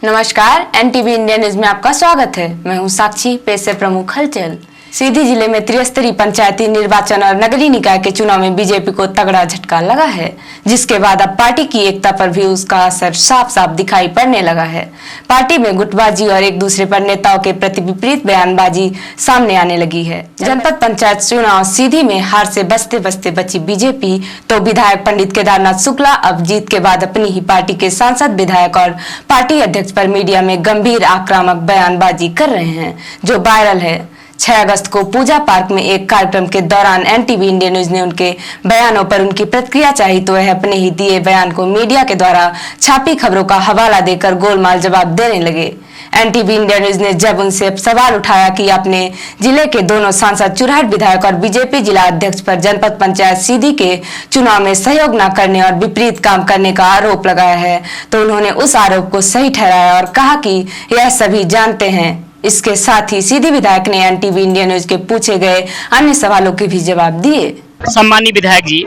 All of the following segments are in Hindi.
नमस्कार, एनटीवी इंडिया न्यूज में आपका स्वागत है। मैं हूं साक्षी। पेश है प्रमुख हलचल। सीधी जिले में त्रिस्तरीय पंचायती निर्वाचन और नगरीय निकाय के चुनाव में बीजेपी को तगड़ा झटका लगा है, जिसके बाद अब पार्टी की एकता पर भी उसका असर साफ साफ दिखाई पड़ने लगा है। पार्टी में गुटबाजी और एक दूसरे पर नेताओं के प्रति विपरीत बयानबाजी सामने आने लगी है। जनपद पंचायत चुनाव सीधी में हार से बचते बचते बची बीजेपी, तो विधायक पंडित केदारनाथ शुक्ला अब जीत के बाद अपनी ही पार्टी के सांसद, विधायक और पार्टी अध्यक्ष पर मीडिया में गंभीर आक्रामक बयानबाजी कर रहे हैं, जो वायरल है। 6 अगस्त को पूजा पार्क में एक कार्यक्रम के दौरान एनटीवी इंडिया न्यूज ने उनके बयानों पर उनकी प्रतिक्रिया चाही, तो वह अपने ही दिए बयान को मीडिया के द्वारा छापी खबरों का हवाला देकर गोलमाल जवाब देने लगे। एनटीवी इंडिया न्यूज ने जब उनसे सवाल उठाया कि आपने जिले के दोनों सांसद, चुरहट विधायक और बीजेपी जिला अध्यक्ष पर जनपद पंचायत सीधी के चुनाव में सहयोग न करने और विपरीत काम करने का आरोप लगाया है, तो उन्होंने उस आरोप को सही ठहराया और कहा कि यह सभी जानते हैं। इसके साथ ही सीधी विधायक ने एनटीवी इंडिया न्यूज के पूछे गए अन्य सवालों के भी जवाब दिए। सम्मानित विधायक जी,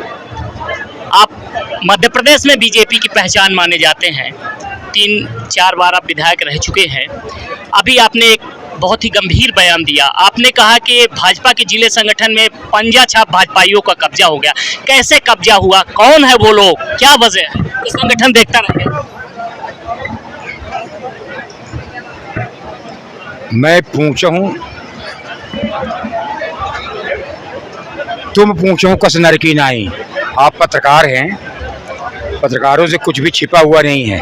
आप मध्य प्रदेश में बीजेपी की पहचान माने जाते हैं। 3-4 बार आप विधायक रह चुके हैं। अभी आपने एक बहुत ही गंभीर बयान दिया। आपने कहा कि भाजपा के जिले संगठन में पंजा छाप भाजपाइयों का कब्जा हो गया। कैसे कब्जा हुआ? कौन है वो लोग? क्या वजह है? तो संगठन देखता रहे। मैं पूछूं, तुम पूछो कस नर की नाई। आप पत्रकार हैं, पत्रकारों से कुछ भी छिपा हुआ नहीं है।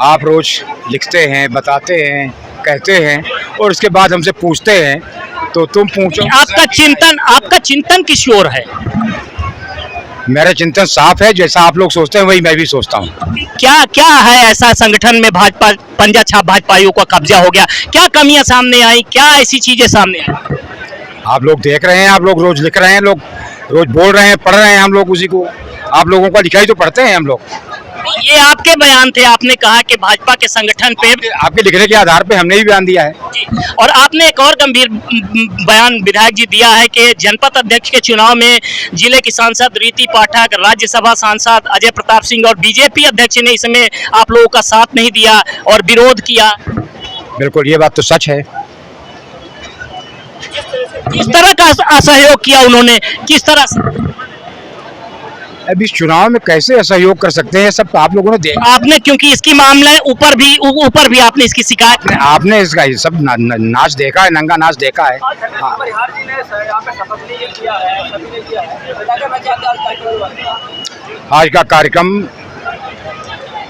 आप रोज लिखते हैं, बताते हैं, कहते हैं और उसके बाद हमसे पूछते हैं, तो तुम पूछो। आपका चिंतन किस ओर है? मेरा चिंतन साफ है, जैसा आप लोग सोचते हैं वही मैं भी सोचता हूँ। क्या है ऐसा संगठन में भाजपा पंजा छाप भाजपाइयों का कब्जा हो गया? क्या कमियां सामने आई? क्या ऐसी चीजें सामने आई? आप लोग देख रहे हैं, आप लोग रोज लिख रहे हैं, लोग रोज बोल रहे हैं, पढ़ रहे हैं। हम लोग उसी को, आप लोगों का लिखाई तो पढ़ते हैं हम लोग। ये आपके बयान थे। आपने कहा कि भाजपा के संगठन पे आपके लिखने के आधार पे हमने भी बयान दिया है। और आपने एक और गंभीर बयान विधायक जी दिया है कि जनपद अध्यक्ष के चुनाव में जिले की सांसद रीति पाठक, राज्यसभा सांसद अजय प्रताप सिंह और बीजेपी अध्यक्ष ने इसमें आप लोगों का साथ नहीं दिया और विरोध किया। बिल्कुल, ये बात तो सच है। किस तरह का असहयोग किया उन्होंने? किस तरह से? अब इस चुनाव में कैसे असहयोग कर सकते हैं, सब आप लोगों ने देखा। आपने, क्योंकि इसकी मामले ऊपर भी आपने इसकी शिकायत, आपने इसका सब नाच देखा है, नंगा नाच देखा है। हाँ। आज का कार्यक्रम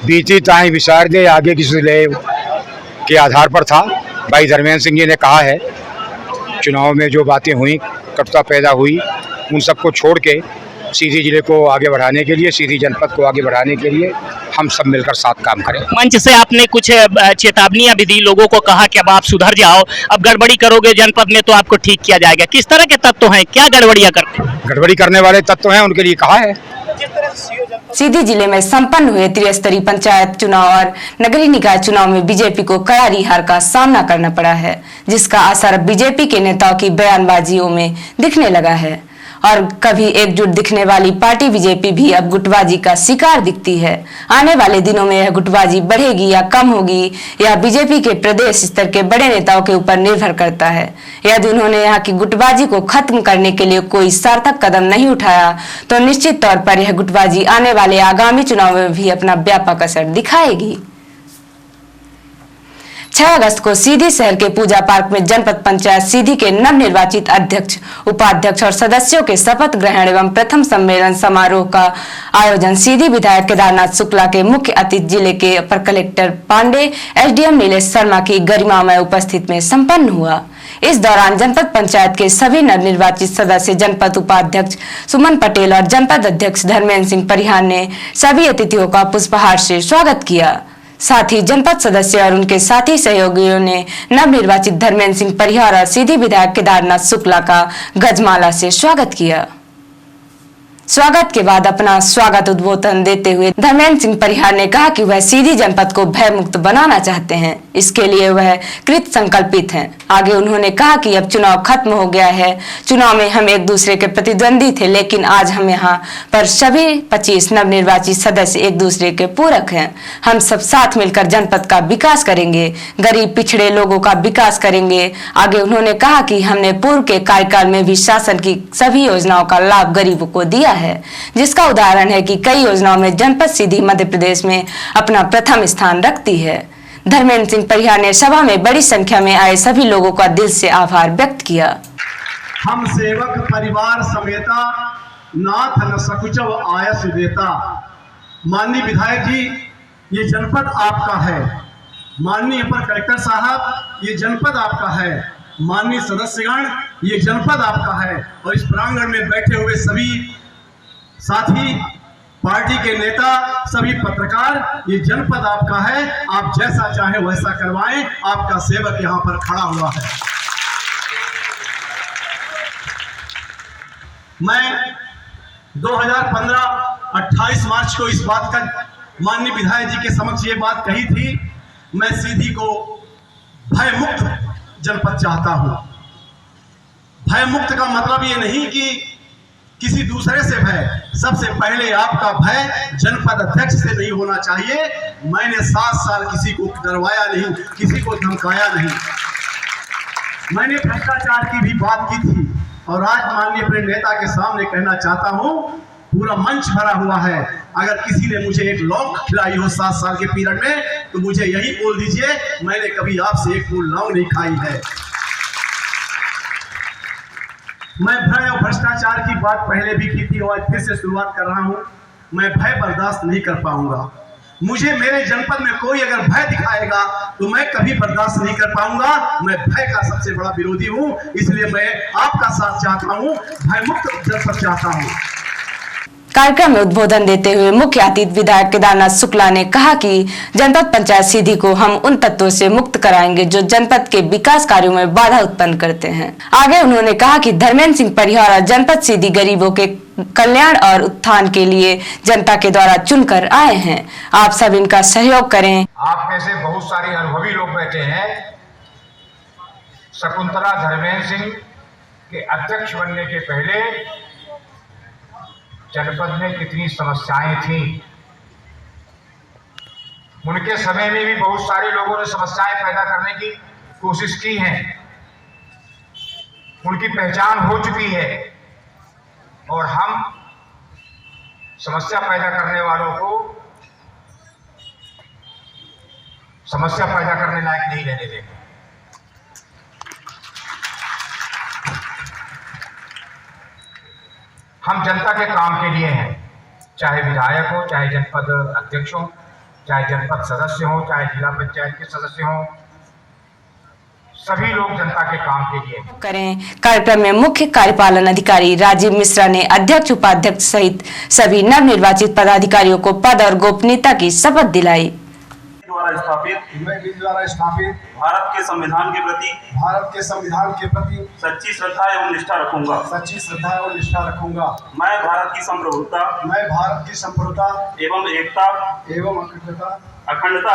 बीती ताई विचार दे आगे की सुले के आधार पर था। भाई धर्मेंद्र सिंह जी ने कहा है, चुनाव में जो बातें हुई, कटुता पैदा हुई, उन सबको छोड़ के सीधी जिले को आगे बढ़ाने के लिए, सीधी जनपद को आगे बढ़ाने के लिए हम सब मिलकर साथ काम करें। मंच से आपने कुछ चेतावनियां भी दी, लोगों को कहा कि अब आप सुधर जाओ, अब गड़बड़ी करोगे जनपद में तो आपको ठीक किया जाएगा। किस तरह के तत्व हैं? क्या गड़बड़ियां करते हैं? गड़बड़ी करने वाले तत्व हैं, उनके लिए कहा है। सीधी जिले में संपन्न हुए त्रिस्तरीय पंचायत चुनाव और नगरीय निकाय चुनाव में बीजेपी को करारी हार का सामना करना पड़ा है, जिसका असर बीजेपी के नेताओं की बयानबाजियों में दिखने लगा है। और कभी एकजुट दिखने वाली पार्टी बीजेपी भी अब गुटबाजी का शिकार दिखती है। आने वाले दिनों में यह गुटबाजी बढ़ेगी या कम होगी, यह बीजेपी के प्रदेश स्तर के बड़े नेताओं के ऊपर निर्भर करता है। यदि उन्होंने यहाँ की गुटबाजी को खत्म करने के लिए कोई सार्थक कदम नहीं उठाया, तो निश्चित तौर पर यह गुटबाजी आने वाले आगामी चुनाव में भी अपना व्यापक असर दिखाएगी। 6 अगस्त को सीधी शहर के पूजा पार्क में जनपद पंचायत सीधी के नवनिर्वाचित अध्यक्ष, उपाध्यक्ष और सदस्यों के शपथ ग्रहण एवं प्रथम सम्मेलन समारोह का आयोजन सीधी विधायक केदारनाथ शुक्ला के मुख्य अतिथि जिले के अपर कलेक्टर पांडे, एसडीएम नीलेश शर्मा की गरिमामय उपस्थिति में संपन्न हुआ। इस दौरान जनपद पंचायत के सभी नवनिर्वाचित सदस्य, जनपद उपाध्यक्ष सुमन पटेल और जनपद अध्यक्ष धर्मेंद्र सिंह परिहार ने सभी अतिथियों का पुष्पहार से स्वागत किया। साथ ही जनपद सदस्य और उनके साथी सहयोगियों ने नवनिर्वाचित धर्मेंद्र सिंह परिहार और सीधी विधायक केदारनाथ शुक्ला का गजमाला से स्वागत किया। स्वागत के बाद अपना स्वागत उद्बोधन देते हुए धर्मेंद्र सिंह परिहार ने कहा कि वह सीधी जनपद को भय मुक्त बनाना चाहते हैं। इसके लिए वह कृत संकल्पित हैं। आगे उन्होंने कहा कि अब चुनाव खत्म हो गया है। चुनाव में हम एक दूसरे के प्रतिद्वंदी थे, लेकिन आज हम यहाँ पर सभी 25 नवनिर्वाचित सदस्य एक दूसरे के पूरक हैं। हम सब साथ मिलकर जनपद का विकास करेंगे, गरीब पिछड़े लोगों का विकास करेंगे। आगे उन्होंने कहा कि हमने पूर्व के कार्यकाल में भी शासन की सभी योजनाओं का लाभ गरीबों को दिया है, जिसका उदाहरण है कि कई योजनाओं में जनपद सीधी मध्य प्रदेश में अपना प्रथम स्थान रखती है। धर्मेंद्र सिंह परिहार ने सभा में बड़ी संख्या में आए सभी लोगों का दिल से आभार व्यक्त किया। हम सेवक परिवार समेता नाथ न सकुचव आय सुदेता। माननीय विधायक जी, ये जनपद आपका है। माननीय अपर कलेक्टर साहब, ये जनपद आपका है। माननीय सदस्यगण, ये जनपद आपका है। और इस प्रांगण में बैठे हुए सभी साथी, पार्टी के नेता, सभी पत्रकार, ये जनपद आपका है। आप जैसा चाहे वैसा करवाएं। आपका सेवक यहाँ पर खड़ा हुआ है। मैं 2015 28 मार्च को इस बात का माननीय विधायक जी के समक्ष ये बात कही थी, मैं सीधी को भय मुक्त जनपद चाहता हूं। भय मुक्त का मतलब ये नहीं कि किसी दूसरे से भय, सबसे पहले आपका भय जनपद अध्यक्ष से नहीं होना चाहिए। मैंने 7 साल किसी को डरवाया नहीं, किसी को धमकाया नहीं। मैंने भ्रष्टाचार की भी बात की थी और आज माननीय अपने नेता के सामने कहना चाहता हूं, पूरा मंच भरा हुआ है। अगर किसी ने मुझे एक लौंग खिलाई हो 7 साल के पीरियड में, तो मुझे यही बोल दीजिए, मैंने कभी आपसे एक फूल लौंग नहीं खाई है। मैं भय और भ्रष्टाचार की बात पहले भी की थी और आज फिर से शुरुआत कर रहा हूं। मैं भय बर्दाश्त नहीं कर पाऊंगा। मुझे मेरे जनपद में कोई अगर भय दिखाएगा तो मैं कभी बर्दाश्त नहीं कर पाऊंगा। मैं भय का सबसे बड़ा विरोधी हूं, इसलिए मैं आपका साथ चाहता हूं, भय मुक्त जनपद चाहता हूं। कार्यक्रम में उद्बोधन देते हुए मुख्य अतिथि विधायक केदारनाथ शुक्ला ने कहा कि जनपद पंचायत सीधी को हम उन तत्वों से मुक्त कराएंगे जो जनपद के विकास कार्यों में बाधा उत्पन्न करते हैं। आगे उन्होंने कहा कि धर्मेंद्र सिंह परिहार और जनपद सीधी गरीबों के कल्याण और उत्थान के लिए जनता के द्वारा चुनकर आए हैं। आप सब इनका सहयोग करें। आप में से बहुत सारे अनुभवी लोग बैठे हैं। शकुंतला धर्मेंद्र सिंह के अध्यक्ष बनने के पहले जनपद में कितनी समस्याएं थी। उनके समय में भी बहुत सारे लोगों ने समस्याएं पैदा करने की कोशिश की है। उनकी पहचान हो चुकी है और हम समस्या पैदा करने वालों को समस्या पैदा करने लायक नहीं रहने देंगे। हम जनता के काम के लिए हैं, चाहे विधायक हो, चाहे जनपद अध्यक्ष हो, चाहे जनपद सदस्य हो, चाहे जिला पंचायत के सदस्य हो, सभी लोग जनता के काम के लिए करें। कार्यक्रम में मुख्य कार्यपालन अधिकारी राजीव मिश्रा ने अध्यक्ष उपाध्यक्ष सहित सभी नवनिर्वाचित पदाधिकारियों को पद और गोपनीयता की शपथ दिलाई। द्वारा स्थापित भारत के संविधान के प्रति सच्ची श्रद्धा एवं निष्ठा रखूंगा। मैं भारत की संप्रभुता एवं एकता एवं अखंडता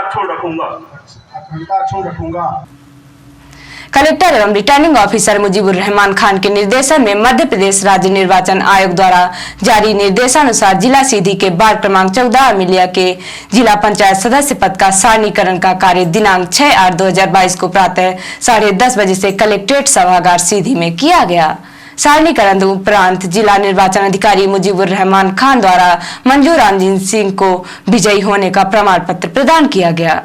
अक्षुण्ण रखूंगा। कलेक्टर एवं रिटर्निंग ऑफिसर मुजीबुर रहमान खान के निर्देशन में मध्य प्रदेश राज्य निर्वाचन आयोग द्वारा जारी निर्देशानुसार जिला सीधी के वार्ड क्रमांक 14 अमिलिया के जिला पंचायत सदस्य पद का सारणीकरण का कार्य दिनांक 6/8/2022 को प्रातः 10:30 बजे से कलेक्ट्रेट सभागार सीधी में किया गया। सारणीकरण उपरांत जिला निर्वाचन अधिकारी मुजीबुर रहमान खान द्वारा मंजू रंजीत सिंह को विजयी होने का प्रमाण पत्र प्रदान किया गया।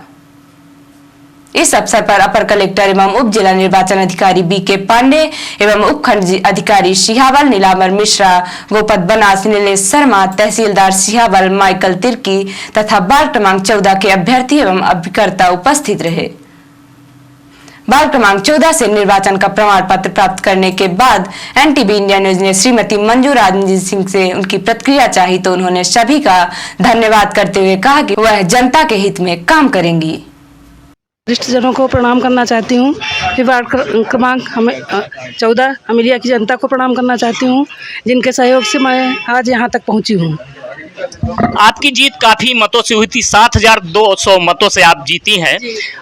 इस अवसर पर अपर कलेक्टर एवं उप जिला निर्वाचन अधिकारी बीके पांडे एवं उपखंड अधिकारी सिहावल नीलांबर मिश्रा, गोपत बनास नीलेश शर्मा, तहसीलदार सिहावल माइकल तिर्की तथा वार्ड क्रमांक 14 के अभ्यर्थी एवं अभिकर्ता उपस्थित रहे। वार्ड क्रमांक 14 से निर्वाचन का प्रमाण पत्र प्राप्त करने के बाद एनटीवी इंडिया न्यूज ने श्रीमती मंजू रंजीत सिंह से उनकी प्रतिक्रिया चाही तो उन्होंने सभी का धन्यवाद करते हुए कहा कि वह जनता के हित में काम करेंगी। वरिष्ठ जनों को प्रणाम करना चाहती हूँ। फिर वार्ड क्रमांक 14 अमिलिया की जनता को प्रणाम करना चाहती हूँ, जिनके सहयोग से मैं आज यहाँ तक पहुँची हूँ। आपकी जीत काफी मतों से हुई थी, 7,200 मतों से आप जीती हैं।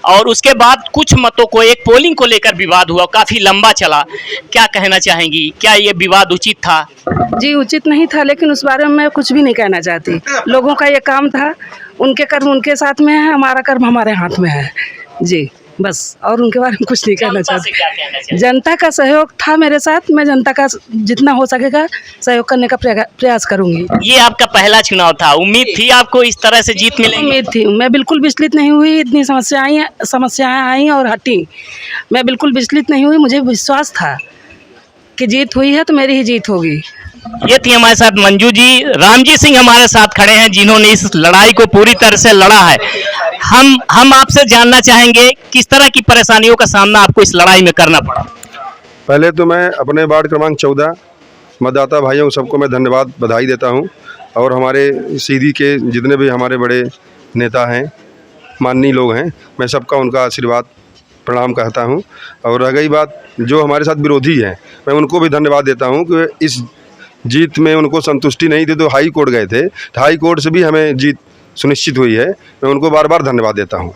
और उसके बाद कुछ मतों को एक पोलिंग को लेकर विवाद हुआ, काफी लंबा चला। क्या कहना चाहेंगी, क्या ये विवाद उचित था? जी उचित नहीं था, लेकिन उस बारे में मैं कुछ भी नहीं कहना चाहती। लोगों का ये काम था, उनके कर्म उनके साथ में है, हमारा कर्म हमारे हाथ में है जी, बस। और उनके बारे में कुछ नहीं कहना चाहती। जनता का सहयोग था मेरे साथ, मैं जनता का जितना हो सकेगा सहयोग करने का प्रयास करूंगी। ये आपका पहला चुनाव था, उम्मीद थी आपको इस तरह से जीत मिलेगी? उम्मीद थी, मैं बिल्कुल विचलित नहीं हुई। इतनी समस्याएं आई और हटी, मैं बिल्कुल विचलित नहीं हुई। मुझे विश्वास था कि जीत हुई है तो मेरी ही जीत होगी। ये थी हमारे साथ मंजू जी। रामजी सिंह हमारे साथ खड़े हैं, जिन्होंने इस लड़ाई को पूरी तरह से लड़ा है। हम आपसे जानना चाहेंगे किस तरह की परेशानियों का सामना आपको इस लड़ाई में करना पड़ा? पहले तो मैं अपने वार्ड क्रमांक 14 मतदाता भाइयों सबको मैं धन्यवाद बधाई देता हूं, और हमारे सीधी के जितने भी हमारे बड़े नेता हैं, माननीय लोग हैं, मैं सबका उनका आशीर्वाद प्रणाम कहता हूं। और रह गई बात जो हमारे साथ विरोधी हैं, मैं उनको भी धन्यवाद देता हूं कि इस जीत में उनको संतुष्टि नहीं थी तो हाई कोर्ट गए थे, तो हाई कोर्ट से भी हमें जीत सुनिश्चित हुई है। मैं उनको बार बार धन्यवाद देता हूं।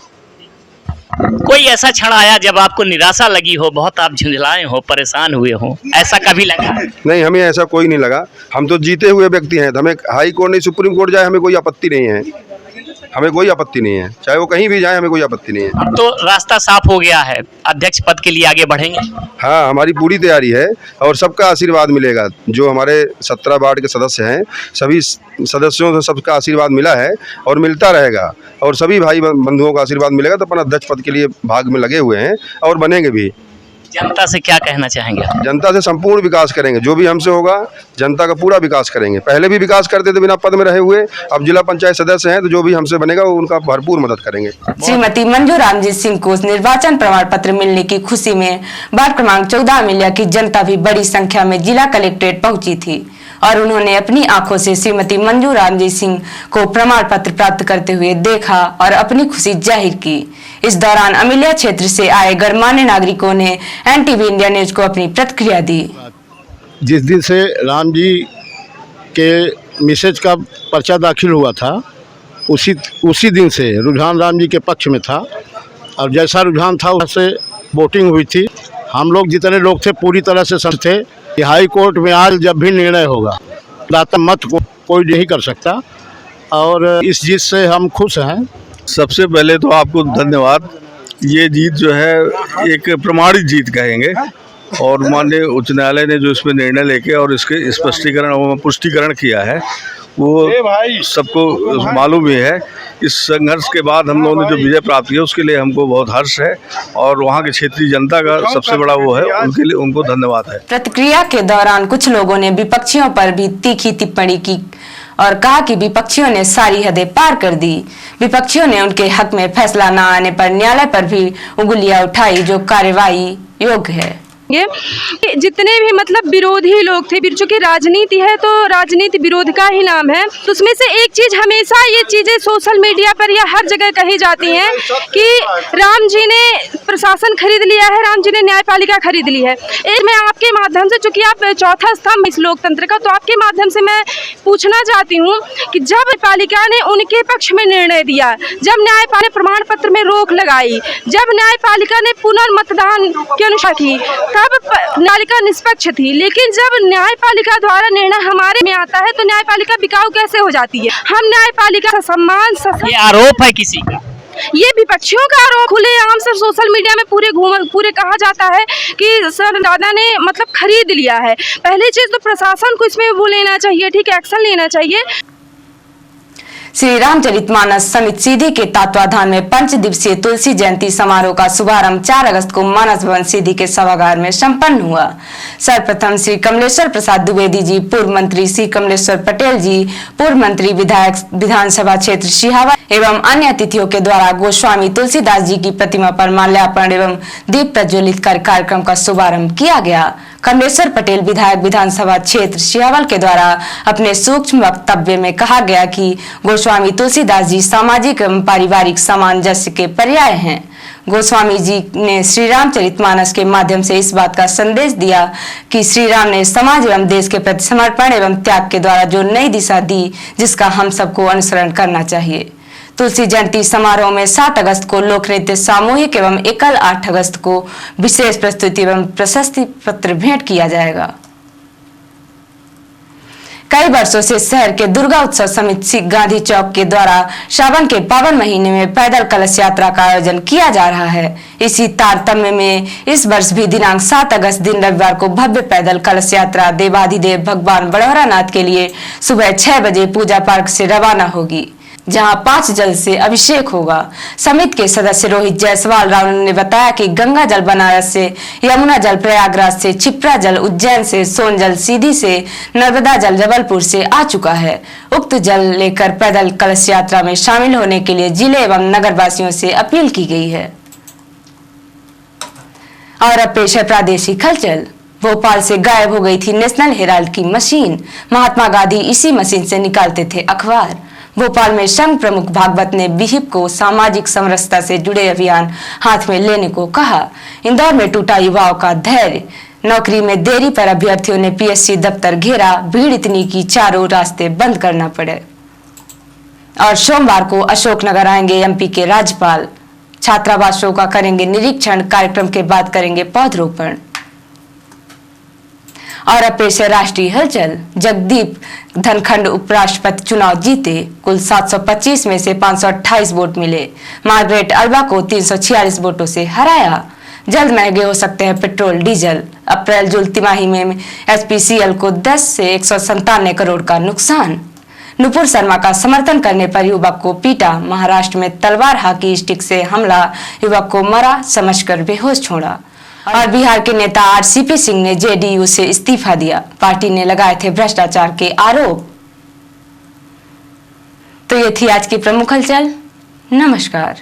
कोई ऐसा क्षण आया जब आपको निराशा लगी हो, बहुत आप झुंझलाए हो, परेशान हुए हो, ऐसा कभी लगा? नहीं, हमें ऐसा कोई नहीं लगा। हम तो जीते हुए व्यक्ति हैं, तो हमें हाई कोर्ट नहीं सुप्रीम कोर्ट जाए हमें कोई आपत्ति नहीं है, हमें कोई आपत्ति नहीं है, चाहे वो कहीं भी जाए हमें कोई आपत्ति नहीं है। अब तो रास्ता साफ हो गया है, अध्यक्ष पद के लिए आगे बढ़ेंगे? हाँ, हमारी पूरी तैयारी है और सबका आशीर्वाद मिलेगा। जो हमारे 17 वार्ड के सदस्य हैं, सभी सदस्यों से सबका आशीर्वाद मिला है और मिलता रहेगा, और सभी भाई बंधुओं का आशीर्वाद मिलेगा। तो अपन अध्यक्ष पद के लिए भाग में लगे हुए हैं और बनेंगे भी। जनता से क्या कहना चाहेंगे? जनता से संपूर्ण विकास करेंगे, जो भी हमसे होगा जनता का पूरा विकास करेंगे। पहले भी विकास करते थे बिना पद में रहे हुए, अब जिला पंचायत सदस्य हैं, तो जो भी हमसे बनेगा वो उनका भरपूर मदद करेंगे। श्रीमती मंजू रामजीत सिंह को निर्वाचन प्रमाण पत्र मिलने की खुशी में वार्ड क्रमांक 14 अमिलिया की जनता भी बड़ी संख्या में जिला कलेक्ट्रेट पहुंची थी, और उन्होंने अपनी आंखों से श्रीमती मंजू रामजीत सिंह को प्रमाण पत्र प्राप्त करते हुए देखा और अपनी खुशी जाहिर की। इस दौरान अमिलिया क्षेत्र से आए गणमान्य नागरिकों ने एनटीवी इंडिया न्यूज को अपनी प्रतिक्रिया दी। जिस दिन से राम जी के मैसेज का पर्चा दाखिल हुआ था, उसी दिन से रुझान राम जी के पक्ष में था, और जैसा रुझान था उससे वोटिंग हुई थी। हम लोग जितने लोग थे पूरी तरह से सहमत थे कि हाई कोर्ट में आज जब भी निर्णय होगा, दाता मत को कोई नहीं कर सकता, और इस जीत से हम खुश हैं। सबसे पहले तो आपको धन्यवाद। ये जीत जो है एक प्रमाणित जीत कहेंगे, और माननीय उच्च न्यायालय ने जो इसमें निर्णय लेके और इसके स्पष्टीकरण और पुष्टिकरण किया है वो सबको मालूम ही है। इस संघर्ष के बाद हम लोगों ने जो विजय प्राप्त की है उसके लिए हमको बहुत हर्ष है, और वहाँ की क्षेत्रीय जनता का सबसे बड़ा वो है, उनके लिए उनको धन्यवाद है। प्रतिक्रिया के दौरान कुछ लोगों ने विपक्षियों पर भी तीखी टिप्पणी की और कहा कि विपक्षियों ने सारी हदें पार कर दी। विपक्षियों ने उनके हक में फैसला न आने पर न्यायालय पर भी उंगलियां उठाई, जो कार्यवाही योग्य है। जितने भी मतलब विरोधी लोग थे, चूंकि राजनीति है तो राजनीति विरोध का ही नाम है, तो उसमें से एक चीज हमेशा ये चीजें सोशल मीडिया पर या हर जगह कही जाती हैं कि राम जी ने प्रशासन खरीद लिया है, राम जी ने न्यायपालिका खरीद ली है। मैं आपके माध्यम से, चूंकि आप चौथा स्तंभ इस लोकतंत्र का, तो आपके माध्यम से मैं पूछना चाहती हूँ कि जब न्यायपालिका ने उनके पक्ष में निर्णय दिया, जब न्यायपालिका प्रमाण पत्र में रोक लगाई, जब न्यायपालिका ने पुनर्मतदान की अनुशंसा की, तब न्यायपालिका निष्पक्ष थी। लेकिन जब न्यायपालिका द्वारा निर्णय हमारे में आता है तो न्यायपालिका बिकाऊ कैसे हो जाती है? हम न्यायपालिका का सम्मान, ये आरोप है किसी का, ये विपक्षियों का आरोप खुलेआम सर सोशल मीडिया में पूरे कहा जाता है कि सर दादा ने मतलब खरीद लिया है। पहली चीज तो प्रशासन को इसमें वो लेना चाहिए, ठीक है, एक्शन लेना चाहिए। श्री रामचरितमानस समिति सीधी के तत्वाधान में 5 दिवसीय तुलसी जयंती समारोह का शुभारंभ 4 अगस्त को मानस भवन सीधी के सभागार में संपन्न हुआ। सर्वप्रथम श्री कमलेश्वर प्रसाद द्विवेदी जी, पूर्व मंत्री श्री कमलेश्वर पटेल जी, पूर्व मंत्री विधायक विधानसभा क्षेत्र सिहावा एवं अन्य अतिथियों के द्वारा गोस्वामी तुलसीदास जी की प्रतिमा पर माल्यार्पण एवं दीप प्रज्वलित कर कार्यक्रम का शुभारंभ किया गया। कमलेश्वर पटेल विधायक विधानसभा क्षेत्र सिहावल के द्वारा अपने सूक्ष्म वक्तव्य में कहा गया कि गोस्वामी तुलसीदास जी सामाजिक एवं पारिवारिक सामंजस्य के पर्याय हैं। गोस्वामी जी ने श्री रामचरितमानस के माध्यम से इस बात का संदेश दिया कि श्री राम ने समाज एवं देश के प्रति समर्पण एवं त्याग के द्वारा जो नई दिशा दी, जिसका हम सबको अनुसरण करना चाहिए। तुलसी जयंती समारोह में 7 अगस्त को लोक नृत्य सामूहिक एवं एकल 8 अगस्त को विशेष प्रस्तुति एवं प्रशस्ति पत्र भेंट किया जाएगा। कई वर्षों से शहर के दुर्गा उत्सव समिति गांधी चौक के द्वारा श्रावण के पावन महीने में पैदल कलश यात्रा का आयोजन किया जा रहा है। इसी तारतम्य में इस वर्ष भी दिनांक 7 अगस्त दिन रविवार को भव्य पैदल कलश यात्रा देवाधिदेव भगवान बड़ौरानाथ के लिए सुबह 6 बजे पूजा पार्क से रवाना होगी, जहां 5 जल से अभिषेक होगा। समिति के सदस्य रोहित जायसवाल राव ने बताया कि गंगा जल बनारस से, यमुना जल प्रयागराज से, क्षिप्रा जल उज्जैन से, सोन जल सीधी से, नर्मदा जल जबलपुर से आ चुका है। उक्त जल लेकर पैदल कलश यात्रा में शामिल होने के लिए जिले एवं नगर वासियों से अपील की गई है। और अब पेश है प्रादेशिक हलचल। भोपाल से गायब हो गई थी नेशनल हेराल्ड की मशीन। महात्मा गांधी इसी मशीन से निकालते थे अखबार। भोपाल में संघ प्रमुख भागवत ने विहिप को सामाजिक समरसता से जुड़े अभियान हाथ में लेने को कहा। इंदौर में टूटा युवाओं का धैर्य। नौकरी में देरी पर अभ्यर्थियों ने पीएससी दफ्तर घेरा। भीड़ इतनी की चारों रास्ते बंद करना पड़े। और सोमवार को अशोकनगर आएंगे एमपी के राज्यपाल। छात्रावासों का करेंगे निरीक्षण। कार्यक्रम के बाद करेंगे पौधरोपण। और अब पेश है राष्ट्रीय हलचल। जगदीप धनखड़ उपराष्ट्रपति चुनाव जीते। कुल 725 में से 528 वोट मिले। मार्गरेट अल्वा को 346 वोटों से हराया। जल्द महंगे हो सकते हैं पेट्रोल डीजल। अप्रैल जून तिमाही में एचपीसीएल को 10 से 197 करोड़ का नुकसान। नुपुर शर्मा का समर्थन करने पर युवक को पीटा। महाराष्ट्र में तलवार हाकी स्टिक से हमला। युवक को मरा समझकर बेहोश छोड़ा। और बिहार के नेता आरसीपी सिंह ने जेडीयू से इस्तीफा दिया। पार्टी ने लगाए थे भ्रष्टाचार के आरोप। तो ये थी आज की प्रमुख हलचल। नमस्कार।